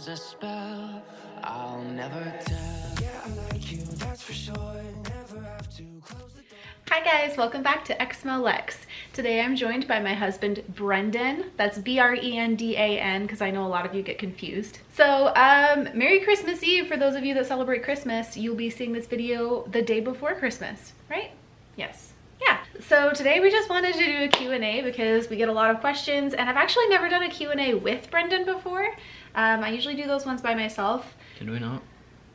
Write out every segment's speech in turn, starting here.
there's a spell I'll never tell. Yeah, I like you, that's for sure. Never have to close the door. Hi guys, welcome back to Exmo Lex. Today I'm joined by my husband Brendan. That's Brendan because I know a lot of you get confused. So Merry Christmas Eve for those of you that celebrate Christmas. You'll be seeing this video the day before Christmas, right? Yes. Yeah, so today we just wanted to do a Q&A because we get a lot of questions, and I've actually never done a Q&A with Brendan before. I usually do those ones by myself. Did we not?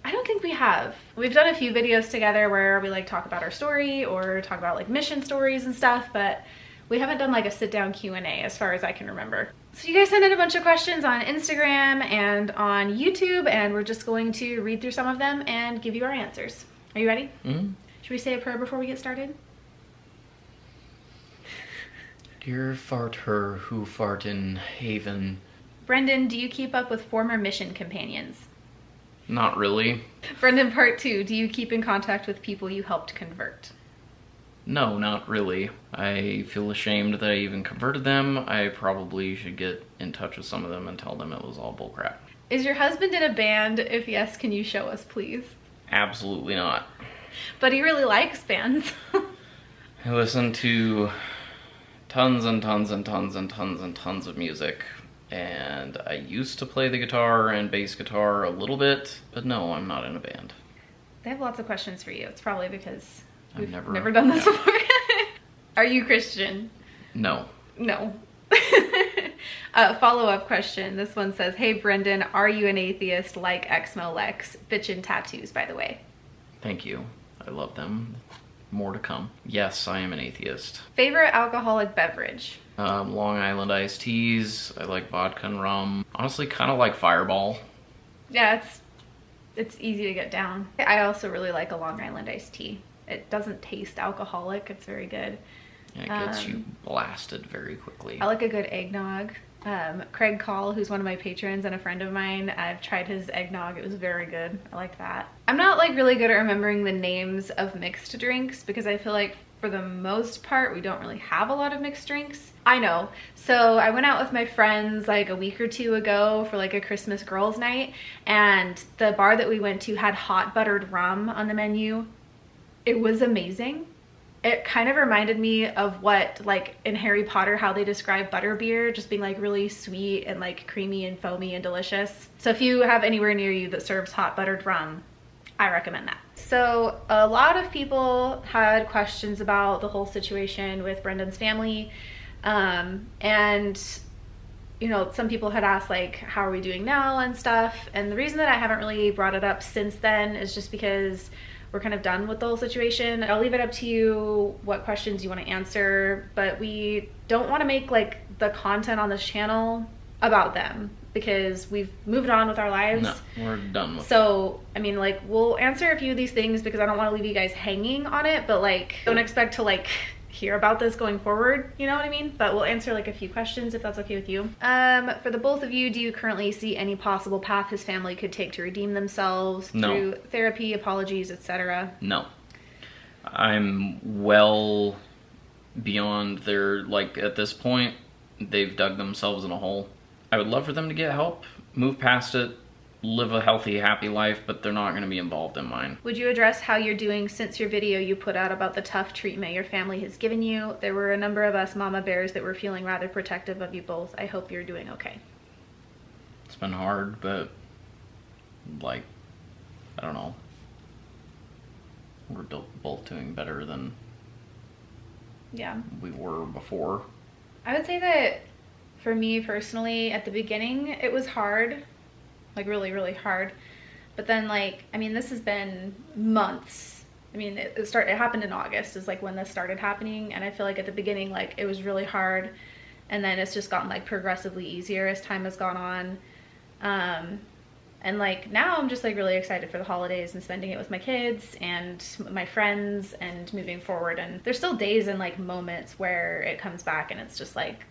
I don't think we have. We've done a few videos together where we like talk about our story or talk about like mission stories and stuff, but we haven't done like a sit-down Q&A as far as I can remember. So you guys sent in a bunch of questions on Instagram and on YouTube, and we're just going to read through some of them and give you our answers. Are you ready? Mm-hmm. Should we say a prayer before we get started? Dear fart her who fart in haven. Brendan, do you keep up with former mission companions? Not really. Brendan, part 2, do you keep in contact with people you helped convert? No, not really. I feel ashamed that I even converted them. I probably should get in touch with some of them and tell them it was all bullcrap. Is your husband in a band? If yes, can you show us, please? Absolutely not. But he really likes bands. I listen to tons and tons and tons and tons and tons of music. And I used to play the guitar and bass guitar a little bit, but no, I'm not in a band. They have lots of questions for you. It's probably because we've I've never done this before. Are you Christian? No. No. Follow-up question. This one says, hey Brendan, are you an atheist like Exmo Lex? Bitchin' tattoos, by the way. Thank you. I love them. More to come. Yes, I am an atheist. Favorite alcoholic beverage? Long Island iced teas. I like vodka and rum. Honestly, kind of like Fireball. Yeah, it's easy to get down. I also really like a Long Island iced tea. It doesn't taste alcoholic. It's very good. It gets you blasted very quickly. I like a good eggnog. Craig Call, who's one of my patrons and a friend of mine, I've tried his eggnog. It was very good. I like that. I'm not like really good at remembering the names of mixed drinks because I feel like for the most part we don't really have a lot of mixed drinks. I know. So I went out with my friends like a week or two ago for like a Christmas girls night, and the bar that we went to had hot buttered rum on the menu. It was amazing. It kind of reminded me of what, like in Harry Potter, how they describe butterbeer, just being like really sweet and like creamy and foamy and delicious. So if you have anywhere near you that serves hot buttered rum, I recommend that. So a lot of people had questions about the whole situation with Brendan's family. And you know, some people had asked like, how are we doing now and stuff. And the reason that I haven't really brought it up since then is just because we're kind of done with the whole situation. I'll leave it up to you what questions you want to answer, but we don't want to make like the content on this channel about them because we've moved on with our lives. No, we're done with it. So, I mean, like, we'll answer a few of these things because I don't want to leave you guys hanging on it, but like, don't expect to like hear about this going forward, you know what I mean? But we'll answer like a few questions if that's okay with you. For the both of you, do you currently see any possible path his family could take to redeem themselves through therapy, apologies, etc.? No. I'm well beyond their, like, at this point, they've dug themselves in a hole. I would love for them to get help, move past it, live a healthy, happy life, but they're not going to be involved in mine. Would you address how you're doing since your video you put out about the tough treatment your family has given you? There were a number of us mama bears that were feeling rather protective of you both. I hope you're doing okay. It's been hard, but like, I don't know. We're both doing better than we were before. I would say that for me personally, at the beginning, it was hard. Like really, really hard. But then like, I mean, this has been months. I mean, it happened in August is like when this started happening. And I feel like at the beginning, like it was really hard. And then it's just gotten like progressively easier as time has gone on. And like now I'm just like really excited for the holidays and spending it with my kids and my friends and moving forward. And there's still days and like moments where it comes back and it's just like,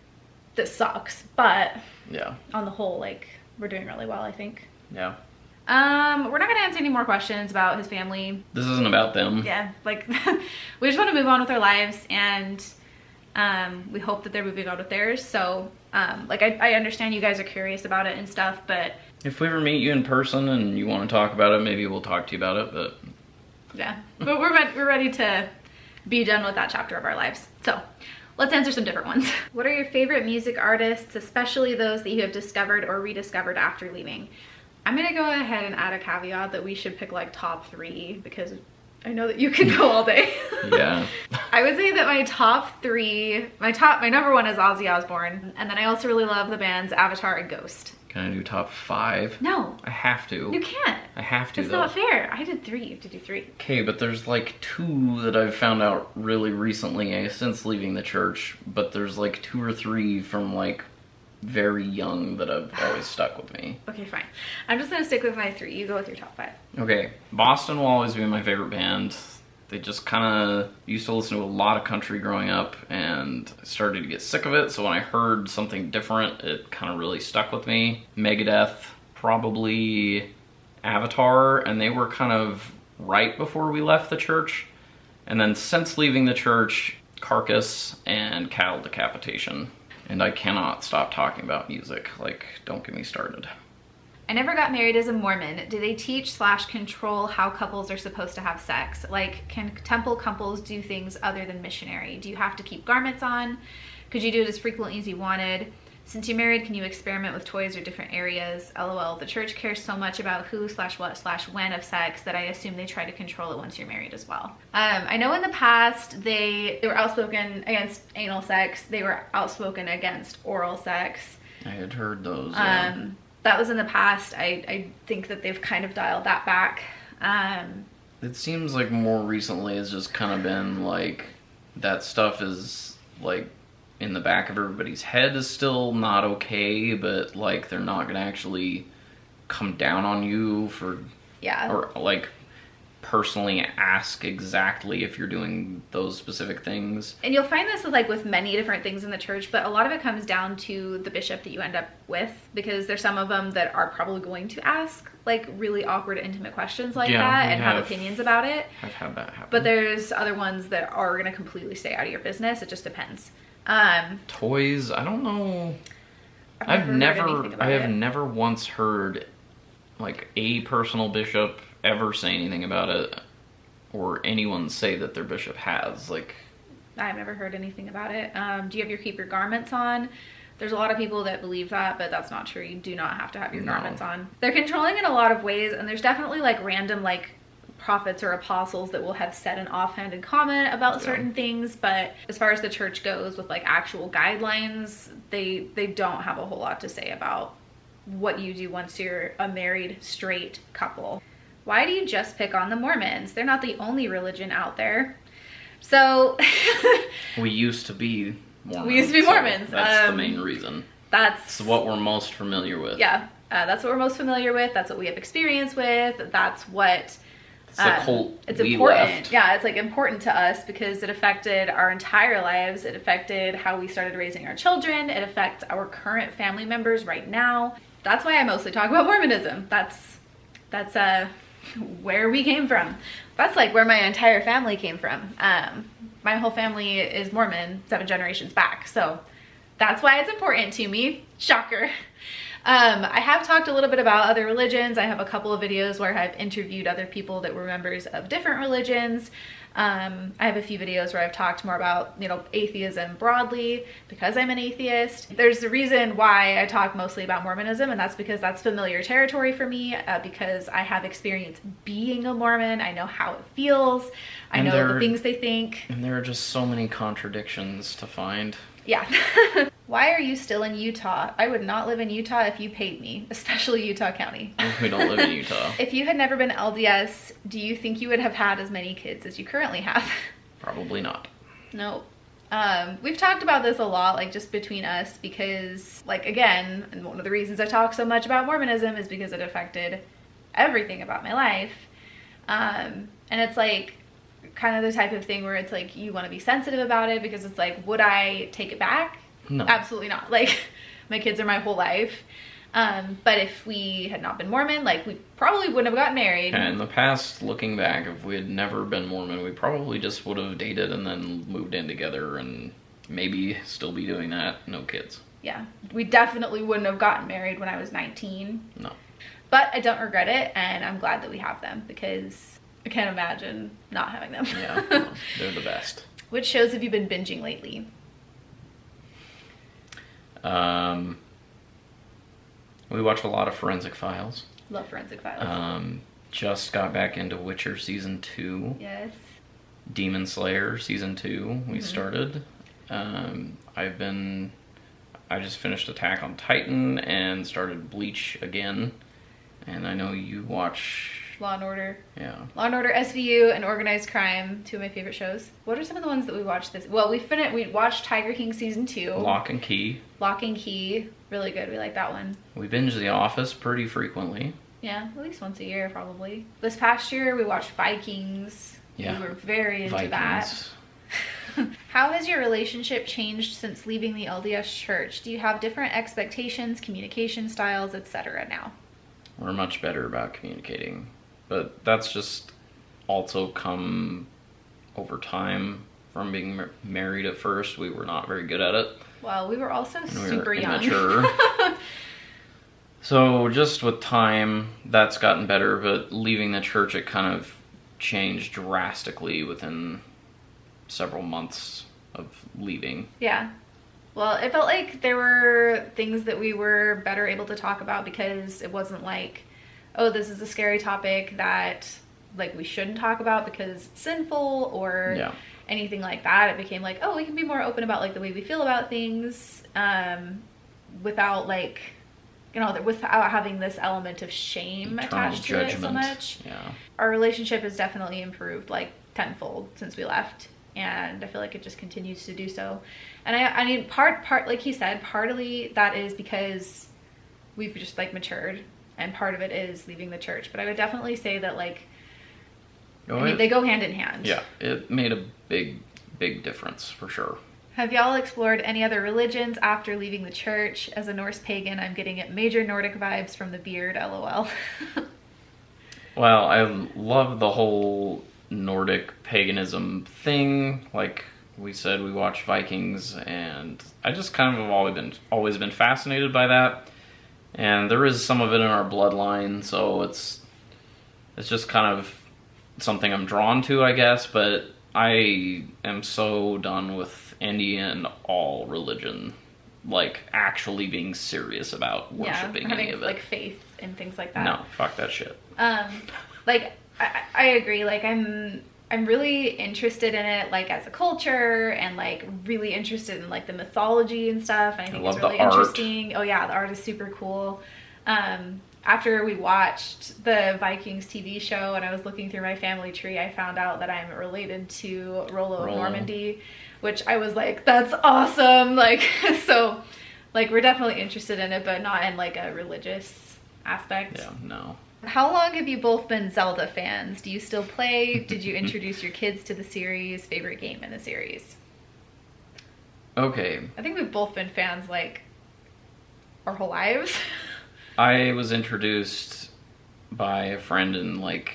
this sucks. But yeah, on the whole, like, we're doing really well, I think. Yeah. We're not gonna answer any more questions about his family. This isn't about them. Yeah, like we just want to move on with our lives, and we hope that they're moving on with theirs. So like I understand you guys are curious about it and stuff, but If we ever meet you in person and you want to talk about it, maybe we'll talk to you about it, but... Yeah, but we're ready to be done with that chapter of our lives. So let's answer some different ones. What are your favorite music artists, especially those that you have discovered or rediscovered after leaving? I'm gonna go ahead and add a caveat that we should pick like top 3 because I know that you can go all day. Yeah. I would say that my top 3, my number 1 is Ozzy Osbourne, and then I also really love the bands Avatar and Ghost. Can I do top 5? No. I have to. You can't. I have to, It's though. not fair. I did 3. You have to do 3. Okay, but there's like 2 that I've found out really recently since leaving the church, but there's like 2 or 3 from like very young that have always stuck with me. Okay, fine. I'm just gonna stick with my 3. You go with your top 5. Okay, Boston will always be my favorite band. They just kind of used to listen to a lot of country growing up and I started to get sick of it, so when I heard something different, it kind of really stuck with me. Megadeth, probably Avatar, and they were kind of right before we left the church. And then since leaving the church, Carcass and Cattle Decapitation. And I cannot stop talking about music, like, don't get me started. I never got married as a Mormon. Do they teach/control how couples are supposed to have sex? Like, can temple couples do things other than missionary? Do you have to keep garments on? Could you do it as frequently as you wanted? Since you're married, can you experiment with toys or different areas? LOL, the church cares so much about who/what/when of sex that I assume they try to control it once you're married as well. I know in the past they were outspoken against anal sex. They were outspoken against oral sex. I had heard those. That was in the past. I think that they've kind of dialed that back. It seems like more recently it's just kind of been like that stuff is like in the back of everybody's head is still not okay, but like they're not gonna actually come down on you for or like personally ask exactly if you're doing those specific things. And you'll find this with many different things in the church, but a lot of it comes down to the bishop that you end up with, because there's some of them that are probably going to ask like really awkward, intimate questions like that and have opinions about it. I've had that happen. But there's other ones that are going to completely stay out of your business. It just depends. Toys, I don't know. I have never once heard like a personal bishop ever say anything about it, or anyone say that their bishop has. Like, I've never heard anything about it. Do you have keep your garments on? There's a lot of people that believe that, but that's not true. You do not have to have your garments on. They're controlling in a lot of ways, and there's definitely like random like prophets or apostles that will have said an offhanded comment about certain things, but as far as the church goes with like actual guidelines, they don't have a whole lot to say about what you do once you're a married straight couple. Why do you just pick on the Mormons? They're not the only religion out there. So we used to be Mormons. We used to be Mormons. That's the main reason. That's what we're most familiar with. Yeah, that's what we're most familiar with. That's what we have experience with. That's what it's the cult it's we important. Left. Yeah, it's like important to us because it affected our entire lives. It affected how we started raising our children. It affects our current family members right now. That's why I mostly talk about Mormonism. That's where we came from. That's like where my entire family came from. My whole family is Mormon 7 generations back, so that's why it's important to me. Shocker. I have talked a little bit about other religions. I have a couple of videos where I've interviewed other people that were members of different religions. I have a few videos where I've talked more about, atheism broadly because I'm an atheist. There's a reason why I talk mostly about Mormonism, and that's because that's familiar territory for me, because I have experience being a Mormon. I know how it feels. I know the things they think. And there are just so many contradictions to find. Yeah. Why are you still in Utah? I would not live in Utah if you paid me, especially Utah County. We don't live in Utah. If you had never been LDS, do you think you would have had as many kids as you currently have? Probably not. No. We've talked about this a lot, like just between us, because like, again, and one of the reasons I talk so much about Mormonism is because it affected everything about my life. And it's like kind of the type of thing where it's like you want to be sensitive about it, because it's like, would I take it back? No. Absolutely not. Like, my kids are my whole life. But if we had not been Mormon, like, we probably wouldn't have gotten married. And in the past, looking back, if we had never been Mormon, we probably just would have dated and then moved in together and maybe still be doing that. No kids. Yeah. We definitely wouldn't have gotten married when I was 19. No. But I don't regret it, and I'm glad that we have them because I can't imagine not having them. Yeah, no, they're the best. Which shows have you been binging lately? We watch a lot of Forensic Files. Love Forensic Files. Just got back into Witcher Season 2. Yes. Demon Slayer Season 2 we started. I just finished Attack on Titan and started Bleach again. And I know you watch... Law and Order. Yeah. Law and Order, SVU, and Organized Crime, 2 of my favorite shows. What are some of the ones that we watched this? Well, we watched Tiger King Season 2. Lock and Key. Lock and Key. Really good. We like that one. We binge The Office pretty frequently. Yeah, at least once a year, probably. This past year, we watched Vikings. Yeah. We were very into Vikings. that. How has your relationship changed since leaving the LDS church? Do you have different expectations, communication styles, etc. now? We're much better about communicating. But that's just also come over time from being married at first. We were not very good at it. Well, we were also super young. Immature. So just with time, that's gotten better. But leaving the church, it kind of changed drastically within several months of leaving. Yeah. Well, it felt like there were things that we were better able to talk about because it wasn't like, oh, this is a scary topic that like we shouldn't talk about because it's sinful or anything like that. It became like, oh, we can be more open about like the way we feel about things without like, you know, without having this element of shame attached to it so much. Yeah. Our relationship has definitely improved like tenfold since we left. And I feel like it just continues to do so. And I mean, part, like he said, partly that is because we've just like matured. And part of it is leaving the church. But I would definitely say that like, they go hand in hand. Yeah, it made a big, big difference for sure. Have y'all explored any other religions after leaving the church? As a Norse pagan, I'm getting major Nordic vibes from the beard, lol. Well, I love the whole Nordic paganism thing. Like we said, we watched Vikings, and I just kind of have always been fascinated by that. And there is some of it in our bloodline, so it's just kind of something I'm drawn to, I guess. But I am so done with any and all religion, like actually being serious about worshiping any of it. Like faith and things like that. No, fuck that shit. Like I agree. Like I'm really interested in it, like as a culture, and like really interested in like the mythology and stuff. And I think it's really interesting. Oh yeah, the art is super cool. After we watched the Vikings TV show and I was looking through my family tree, I found out that I'm related to Rollo of Normandy, which I was like, that's awesome. Like, so like we're definitely interested in it, but not in like a religious aspect. Yeah, no. How long have you both been Zelda fans? Do you still play? Did you introduce your kids to the series? Favorite game in the series? Okay. I think we've both been fans like our whole lives. I was introduced by a friend in like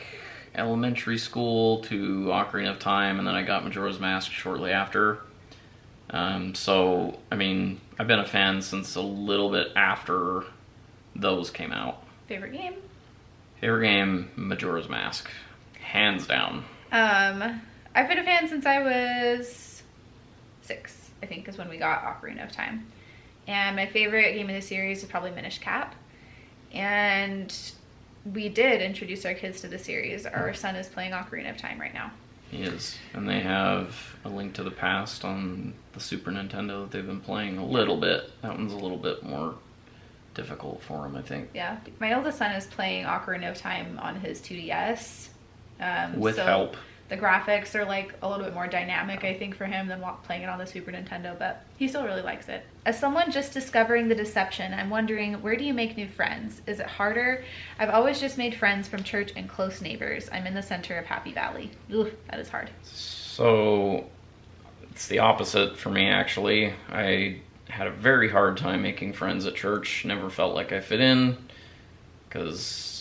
elementary school to Ocarina of Time, and then I got Majora's Mask shortly after. So, I mean, I've been a fan since a little bit after those came out. Favorite game? Favorite game, Majora's Mask. Hands down. I've been a fan since I was 6, I think, is when we got Ocarina of Time. And my favorite game in the series is probably Minish Cap. And we did introduce our kids to the series. Our son is playing Ocarina of Time right now. He is. And they have A Link to the Past on the Super Nintendo that they've been playing a little bit. That one's a little bit more difficult for him, I think. Yeah. My oldest son is playing Ocarina of Time on his 2DS. With help. The graphics are like a little bit more dynamic, I think, for him than playing it on the Super Nintendo, but he still really likes it. As someone just discovering the deception, I'm wondering, where do you make new friends? Is it harder? I've always just made friends from church and close neighbors. I'm in the center of Happy Valley. Ugh, that is hard. So, it's the opposite for me, actually. I had a very hard time making friends at church. Never felt like I fit in, because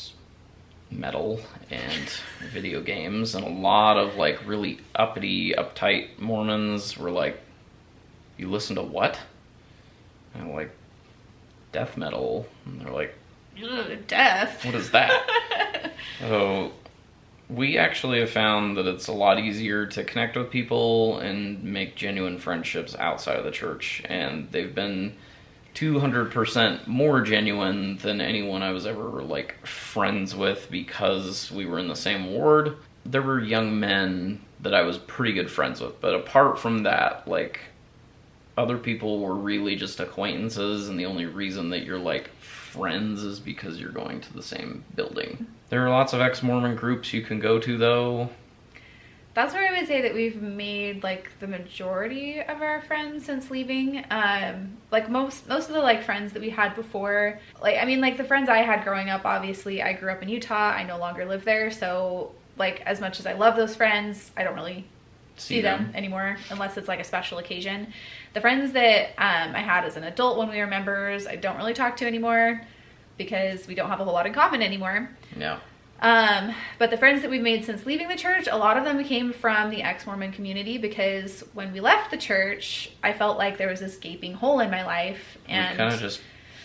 metal and video games, and a lot of like really uppity, uptight Mormons were like, you listen to what? And I'm like, death metal. And they're like, death. What is that? So we actually have found that it's a lot easier to connect with people and make genuine friendships outside of the church, and they've been 200% more genuine than anyone I was ever like friends with because we were in the same ward. There were young men that I was pretty good friends with, but apart from that, like, other people were really just acquaintances, and the only reason that you're like friends is because you're going to the same building. There are lots of ex-Mormon groups you can go to, though. That's where I would say that we've made like the majority of our friends since leaving. Like most of the like friends that we had before, like, I mean, like the friends I had growing up, obviously I grew up in Utah. I no longer live there. So like, as much as I love those friends, I don't really see them anymore unless it's like a special occasion. The friends that I had as an adult when we were members, I don't really talk to anymore because we don't have a whole lot in common anymore. Yeah. But the friends that we've made since leaving the church, a lot of them came from the ex-Mormon community, because when we left the church, I felt like there was this gaping hole in my life. And we kind of just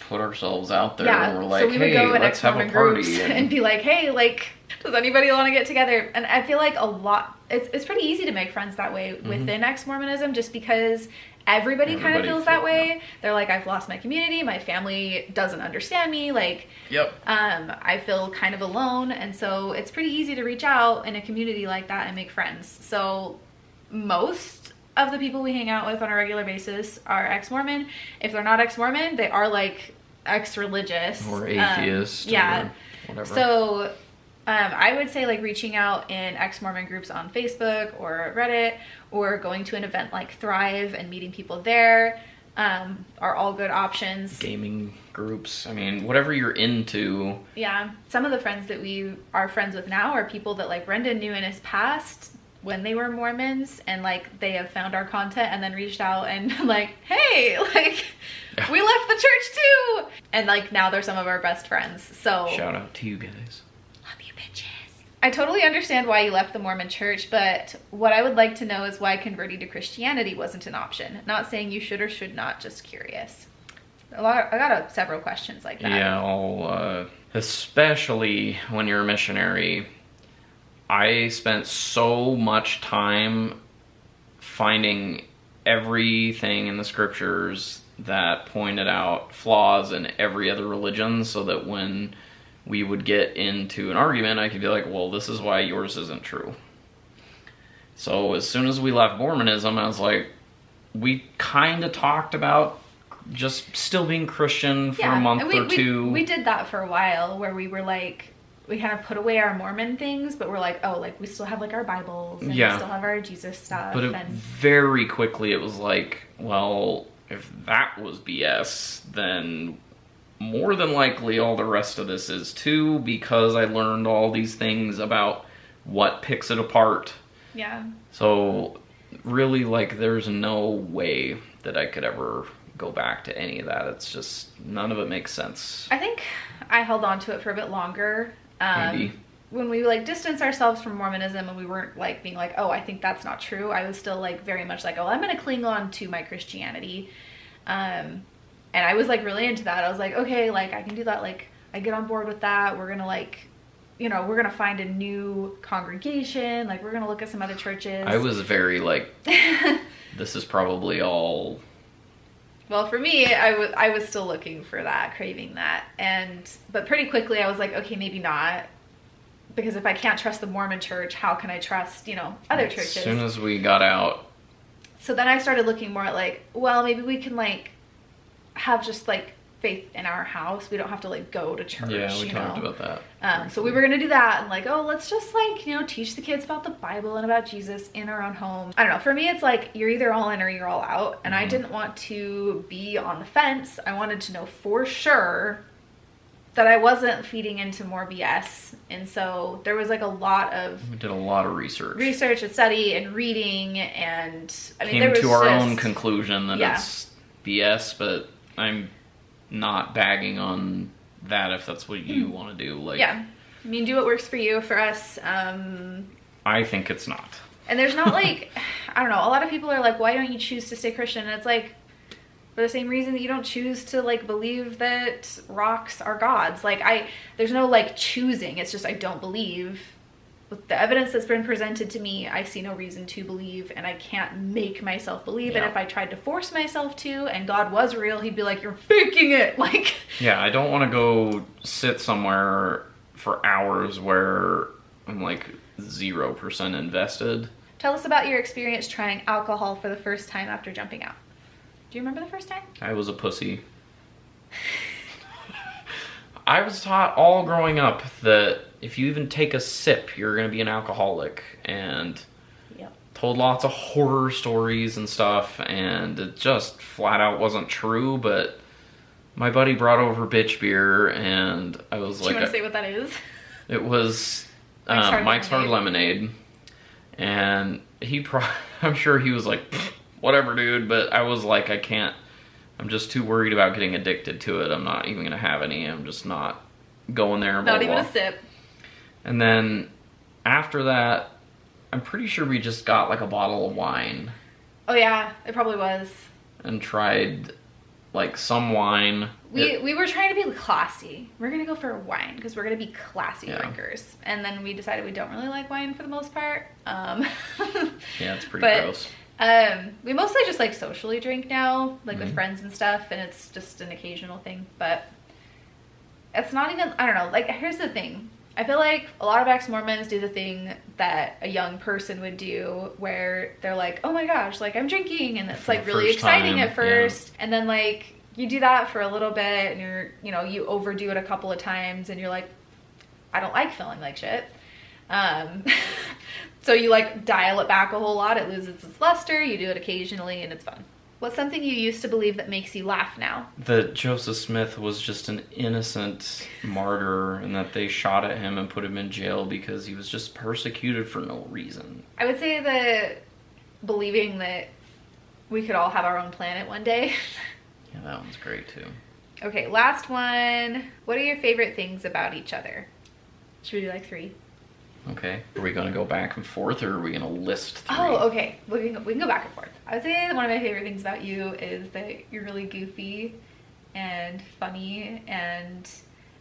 put ourselves out there, yeah, and we're like, so we would hey, go in let's have a ex-Mormon party. groups and be like, hey, like, does anybody want to get together? And I feel like a lot, it's pretty easy to make friends that way within ex-Mormonism, just because everybody kind of feels that way. Yeah. They're like, I've lost my community, my family doesn't understand me, like, yep. I feel kind of alone, and so it's pretty easy to reach out in a community like that and make friends. So most of the people we hang out with on a regular basis are ex-Mormon. If they're not ex-Mormon, they are like ex-religious or atheist, yeah, or whatever. So I would say like reaching out in ex-Mormon groups on Facebook or Reddit, or going to an event like Thrive and meeting people there are all good options. Gaming groups, I mean, whatever you're into. Yeah, some of the friends that we are friends with now are people that like Brendan knew in his past when they were Mormons, and like they have found our content and then reached out and like, hey, like, we left the church too, and like now they're some of our best friends. So shout out to you guys. I totally understand why you left the Mormon church, but what I would like to know is why converting to Christianity wasn't an option. Not saying you should or should not, just curious. I got several questions like that. Yeah, especially when you're a missionary. I spent so much time finding everything in the scriptures that pointed out flaws in every other religion, so that when we would get into an argument, I could be like, well, this is why yours isn't true. So as soon as we left Mormonism, I was like, we kind of talked about just still being Christian for a month or two. We did that for a while, where we were like, we kind of put away our Mormon things, but we're like, oh, like we still have like our Bibles, and we still have our Jesus stuff. But very quickly it was like, well, if that was BS, then more than likely all the rest of this is too, because I learned all these things about what picks it apart. Yeah. So really, like, there's no way that I could ever go back to any of that. It's just, none of it makes sense. I think I held on to it for a bit longer. Maybe. When we like distanced ourselves from Mormonism and we weren't like being like, oh, I think that's not true, I was still like very much like, oh, I'm gonna cling on to my Christianity. And I was like really into that. I was like, okay, like I can do that. Like I get on board with that. We're gonna like, you know, we're gonna find a new congregation. Like we're gonna look at some other churches. I was very like, this is probably all. Well, for me, I was still looking for that, craving that, but pretty quickly I was like, okay, maybe not, because if I can't trust the Mormon church, how can I trust, you know, other churches? As soon as we got out. So then I started looking more at like, well, maybe we can like have just like faith in our house. We don't have to like go to church. Yeah, we talked about that. So we were gonna do that, and like, oh, let's just like, you know, teach the kids about the Bible and about Jesus in our own home. I don't know, for me it's like you're either all in or you're all out, and I didn't want to be on the fence. I wanted to know for sure that I wasn't feeding into more BS. And so there was like a lot of, we did a lot of research and study and reading, and I mean, came to our own conclusion that it's BS, but I'm not bagging on that if that's what you want to do. Like, yeah, I mean, do what works for you. For us, I think it's not. And there's not like, I don't know, a lot of people are like, why don't you choose to stay Christian? And it's like, For the same reason that you don't choose to like believe that rocks are gods. Like there's no like choosing. It's just I don't believe. With the evidence that's been presented to me, I see no reason to believe, and I can't make myself believe. Yeah. And if I tried to force myself to, and God was real, he'd be like, you're faking it. Like, yeah, I don't want to go sit somewhere for hours where I'm like 0% invested. tell us about your experience trying alcohol for the first time after jumping out. Do you remember the first time? I was a pussy. I was taught all growing up that if you even take a sip, you're going to be an alcoholic, and Yep. told lots of horror stories and stuff, and it just flat out wasn't true. But my buddy brought over bitch beer, and I was Do like, you want to say what that is? it was Mike's Hard Lemonade, and I'm sure he was like, whatever, dude. But I was like, I can't. I'm just too worried about getting addicted to it. I'm not even gonna have any. I'm just not going there. Not even a sip. And then after that, I'm pretty sure we just got like a bottle of wine Oh yeah, it probably was. and tried like some wine. We were trying to be classy. We're gonna go for wine because we're gonna be classy Yeah. drinkers. And then we decided we don't really like wine for the most part. Yeah, it's pretty But, gross. We mostly just like socially drink now, like Mm-hmm. with friends and stuff, and it's just an occasional thing. But it's not even, I don't know, like here's the thing. I feel like a lot of ex-Mormons do the thing that a young person would do where they're like, oh my gosh, like I'm drinking, and it's For like the really first exciting time, at first. And then like you do that for a little bit and you overdo it a couple of times and you're like, I don't like feeling like shit. So you like dial it back a whole lot, it loses its luster, you do it occasionally and it's fun. What's something you used to believe that makes you laugh now? That Joseph Smith was just an innocent martyr, and that they shot at him and put him in jail because he was just persecuted for no reason. I would say that believing that we could all have our own planet one day. Yeah, that one's great too. Okay, last one. What are your favorite things about each other? Should we do like 3? Okay. Are we going to go back and forth, or are we going to list 3? Oh, okay. We can go back and forth. I would say that one of my favorite things about you is that you're really goofy and funny, and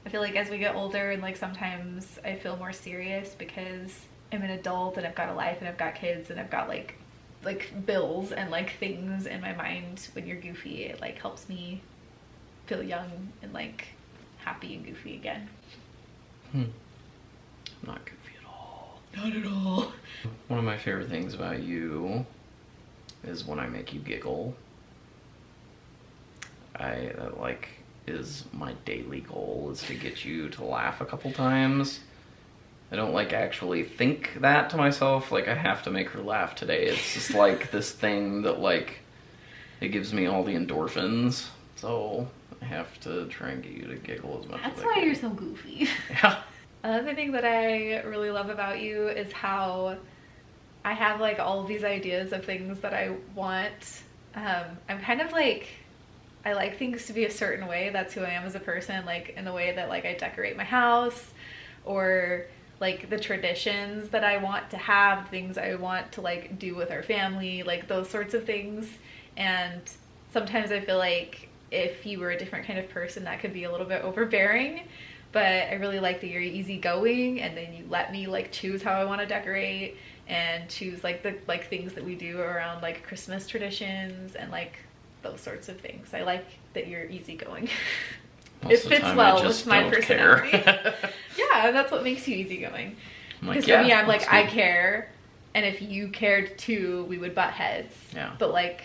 I feel like as we get older and like sometimes I feel more serious because I'm an adult and I've got a life and I've got kids and I've got like bills and like things in my mind. When you're goofy, it like helps me feel young and like happy and goofy again. Not goofy at all. Not at all. One of my favorite things about you is when I make you giggle. That like is my daily goal, is to get you to laugh a couple times. I don't like actually think that to myself, like I have to make her laugh today. It's just like this thing that like it gives me all the endorphins, so I have to try and get you to giggle as much That's as I why can. you're so goofy. Yeah. Another thing that I really love about you is how I have like all of these ideas of things that I want. I'm kind of like, I like things to be a certain way. That's who I am as a person, like in the way that like I decorate my house, or like the traditions that I want to have, things I want to like do with our family, like those sorts of things. And sometimes I feel like if you were a different kind of person, that could be a little bit overbearing. But I really like that you're easygoing, and then you let me like choose how I want to decorate and choose like the like things that we do around like Christmas traditions and like those sorts of things. I like that you're easygoing. It fits well with my personality. Yeah, that's what makes you easygoing. Because for me, I'm like, I care, and if you cared too, we would butt heads. Yeah. But like,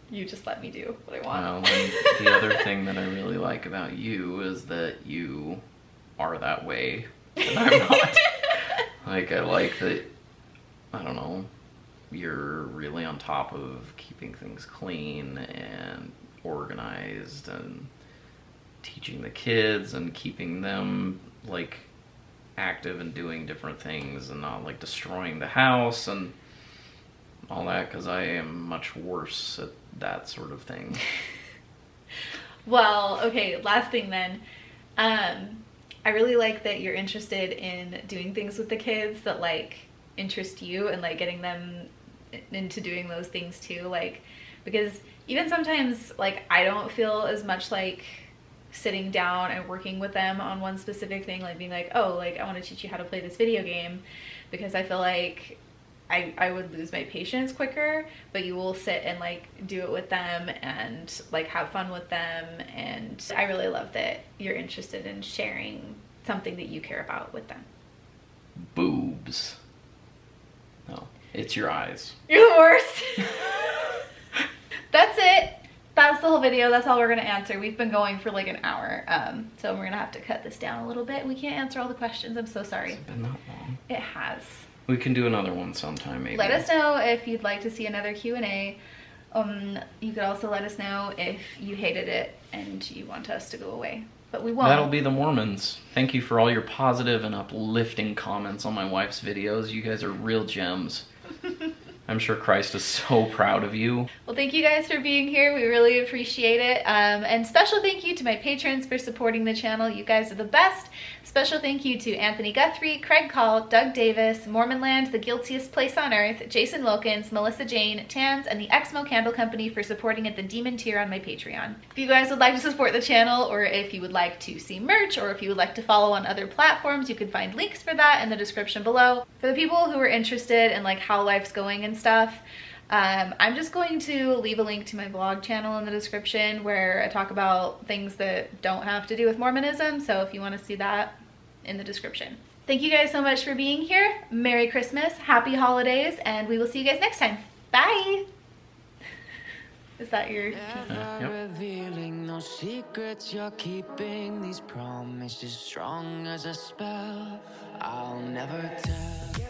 you just let me do what I want. Well, and the other thing that I really like about you is that you are that way, and I'm not. Like, I like that, I don't know, you're really on top of keeping things clean and organized and teaching the kids and keeping them, like, active and doing different things and not, like, destroying the house and all that, because I am much worse at that sort of thing. Well, okay, last thing then. I really like that you're interested in doing things with the kids that like interest you and like getting them into doing those things too, like because even sometimes like I don't feel as much like sitting down and working with them on one specific thing, like being like, oh, like I want to teach you how to play this video game, because I feel like I would lose my patience quicker, but you will sit and like do it with them and like have fun with them. And I really love that you're interested in sharing something that you care about with them. Boobs. No, it's your eyes. You're the worst. That's it. That's the whole video. That's all we're going to answer. We've been going for like an hour, so we're going to have to cut this down a little bit. We can't answer all the questions. I'm so sorry. Has it been that long? It has. We can do another one sometime, maybe. Let us know if you'd like to see another Q&A. You could also let us know if you hated it and you want us to go away. But we won't. That'll be the Mormons. Thank you for all your positive and uplifting comments on my wife's videos. You guys are real gems. I'm sure Christ is so proud of you. Well, thank you guys for being here. We really appreciate it. And special thank you to my patrons for supporting the channel. You guys are the best. Special thank you to Anthony Guthrie, Craig Call, Doug Davis, Mormonland, The Guiltiest Place on Earth, Jason Wilkins, Melissa Jane, Tans, and the Exmo Candle Company for supporting at the Demon tier on my Patreon. If you guys would like to support the channel, or if you would like to see merch, or if you would like to follow on other platforms, you can find links for that in the description below. For the people who are interested in like how life's going and stuff, I'm just going to leave a link to my vlog channel in the description where I talk about things that don't have to do with Mormonism, so if you want to see that, in the description. Thank you guys so much for being here. Merry Christmas, happy holidays, and we will see you guys next time. Bye! Is that your Never revealing no secrets you're keeping. These promises strong as a spell. I'll never tell.